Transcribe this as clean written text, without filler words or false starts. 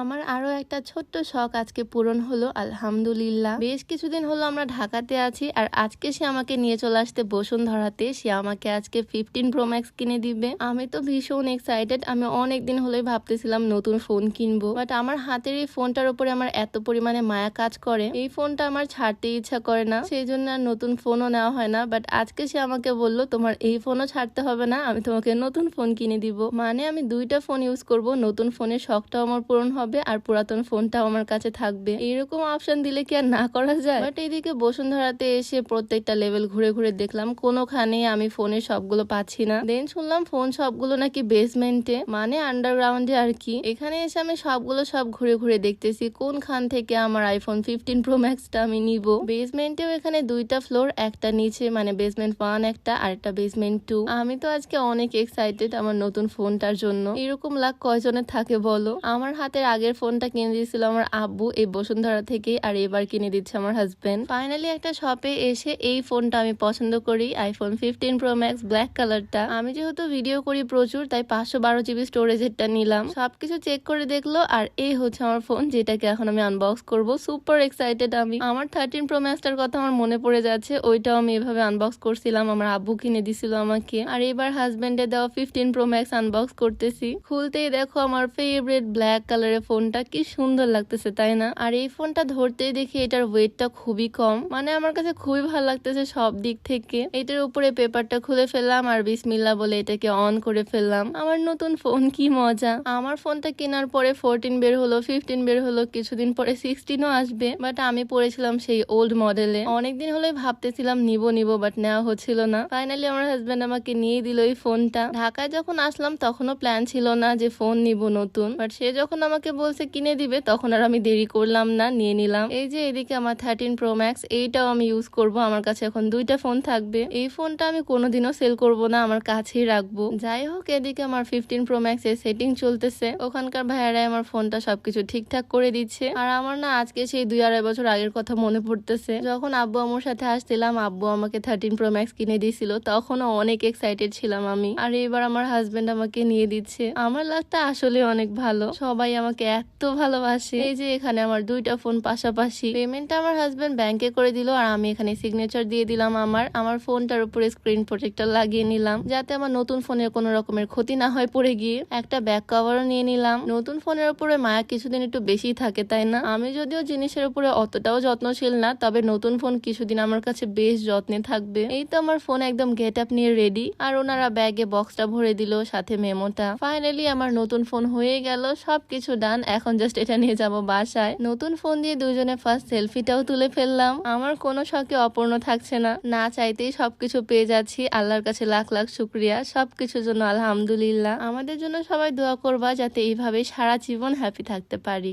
আমার আরো একটা ছোট্ট শখ আজকে পূরণ হলো আলহামদুলিল্লাহ। বেশ কিছুদিন হলো আমরা ঢাকাতে আছি আর আজকে সে আমাকে নিয়ে চলে আসতে বসুন্ধরাতে। সে আমাকে আজকে 15 Pro Max কিনে দিবে। আমি তো ভীষণ এক্সাইটেড। আমি অনেকদিন হলেই ভাবতেছিলাম নতুন ফোন কিনবো, বাট আমার হাতের এই ফোনটার উপরে আমার এত পরিমাণে মায়া কাজ করে, এই ফোনটা আমার ছাড়তে ইচ্ছা করে না, সেই জন্য আর নতুন ফোনও নেওয়া হয় না। বাট আজকে সে আমাকে বললো তোমার এই ফোনও ছাড়তে হবে না, আমি তোমাকে নতুন ফোন কিনে দিব। মানে আমি দুইটা ফোন ইউজ করব, নতুন ফোনের শখটাও আমার পূরণ হবে আর পুরাতন ফোনটাও আমার কাছে থাকবে। এরকম অপশন দিলে কি আর না করা যায়? বাট এইদিকে বসুন্ধরাতে এসে প্রত্যেকটা লেভেল ঘুরে ঘুরে দেখলাম, কোনোখানে আমি ফোনের সবগুলো পাচ্ছি না। দেন শুনলাম ফোন সবগুলো নাকি বেসমেন্টে, মানে আন্ডারগ্রাউন্ডে আর কি। এখানে এসে আমি সব ঘুরে ঘুরে দেখতেছি কোনখান থেকে আমার আইফোন 15 Pro Max টা আমি নিব। বেসমেন্টেও এখানে দুইটা ফ্লোর, একটা নিচে মানে বেসমেন্ট 1 একটা, আর একটা বেসমেন্ট 2। আমি তো আজকে অনেক এক্সাইটেড আমার নতুন ফোনটার জন্য। এরকম লাখ কয়জনের থাকে বলো? আমার হাতের আগের ফোনটা কিনে দিয়েছিল আমার আব্বু এই বসুন্ধরা থেকে, আর এবার কিনে দিচ্ছে আমার হাজবেন্ড। ফাইনালি একটা শপে এসে এই ফোনটা আমি পছন্দ করি, আইফোন 15 Pro Max ব্ল্যাক কালারটা। আমি যেহেতু ভিডিও করি প্রচুর, তাই 512 GB স্টোরেজেরটা নিলাম। সবকিছু চেক করে দেখলো, আর এই হচ্ছে আমার ফোন, যেটাকে এখন আমি আনবক্স করব। সুপার এক্সাইটেড আমি। আমার 13 Pro Max টার কথা আমার মনে পড়ে যাচ্ছে, ওইটাও আমি এভাবে আনবক্স করছিলাম, আমার আব্বু কিনে দিছিল আমাকে। আর এবার হাজবেন্ডে দেওয়া 15 Pro Max আনবক্স করতেছি। খুলতেই দেখো আমার ফেভারিট ব্ল্যাক কালারের ফোনটা, কি সুন্দর লাগতেছে তাই না? আর এই ফোনটা ধরতেই দেখি এটার ওয়েটটা খুবই কম, মানে আমার কাছে খুবই ভালো লাগতেছে সব দিক থেকে। এটার উপরে পেপারটা খুলে ফেললাম আর বিসমিল্লাহ বলে এটাকে অন করে ফেললাম। আমার নতুন ফোন, কি মজা। আমার ফোনটা কেনার পরে 14 বের হলো, 15 বের হলো, কিছুদিন পরে 16ও আসবে, বাট আমি পড়েছিলাম সেই ওল্ড মডেলে। অনেকদিন হলে ভাবতেছিলাম নিব বাট নেওয়া হচ্ছিল না। ফাইনালি আমার হাজবেন্ড আমাকে নিয়ে দিল এই ফোনটা। ঢাকায় যখন আসলাম তখনও প্ল্যান ছিল না যে ফোন নিব নতুন, বাট সে যখন আমাকে বলছে কিনে দিবে তখন আর আমি দেরি করলাম না, নিয়ে নিলাম। এই যে এদিকে আমার 13 Pro Max, এইটাও আমি ইউজ করব। আমার কাছে এখন দুইটা ফোন থাকবে। এই ফোনটা আমি কোনোদিনও সেল করব না, আমার কাছেই রাখবো। যাই হোক, এদিকে আমার 15 Pro Max এর সেটিং চলতেছে। ওখানকার ভাইয়ারাই আমার ফোনটা সবকিছু ঠিকঠাক করে দিচ্ছে। আর আমার না আজকে সেই 2-2.5 বছর আগের কথা মনে পড়তেছে, যখন আব্বু আম্মুর সাথে আসছিলাম, আব্বু আমাকে 13 Pro Max কিনে দিয়েছিল, তখনও অনেক এক্সাইটেড ছিলাম আমি। আর এবার আমার হাজবেন্ড আমাকে নিয়ে দিচ্ছে। আমার লাইফটা আসলে অনেক ভালো, সবাই আমাকে এত ভালোবাসে। এই যে এখানে আমার দুইটা ফোন পাশাপাশি। পেমেন্টটা আমার হাজবেন্ড ব্যাংকে করে দিল, আর আমি এখানে সিগনেচার দিয়ে দিলাম। আমার ফোনটার উপরে স্ক্রিন প্রোটেক্টর লাগিয়ে নিলাম, যাতে আমার নতুন ফোনের কোনো রকমের ক্ষতি না হয় পড়ে গিয়ে। একটা ব্যাক কভারও নিয়ে নিলাম। নতুন ফোনের উপরে মায়া কিছুদিন একটু বেশি থাকে তাই না? আমি যদিও জিনিসের উপরে অতটাও যত্নশীল না, তবে নতুন ফোন কিছুদিন আমার কাছে বেশ যত্নে থাকবে। এই তো আমার ফোন একদম গেট আপ নিয়ে রেডি, আর ওনারা ব্যাগে বক্সটা ভরে দিল, সাথে মেমোটা। ফাইনালি আমার নতুন ফোন হয়ে গেল, সবকিছু ডান। এখন জাস্ট এটা নিয়ে যাব বাসায়। নতুন ফোন দিয়ে দুজনে ফার্স্ট সেলফিটাও তুলে ফেললাম। আমার কোনো শখে অপূর্ণ থাকছে না, না চাইতেই সবকিছু পেয়ে যাচ্ছি। আল্লাহর কাছে লাখ লাখ শুক্রিয়া সবকিছুর জন্য, আলহামদুলিল্লাহ। আমাদের জন্য সবাই দোয়া করবা যাতে এইভাবে সারা জীবন হ্যাপি থাকতে পারি।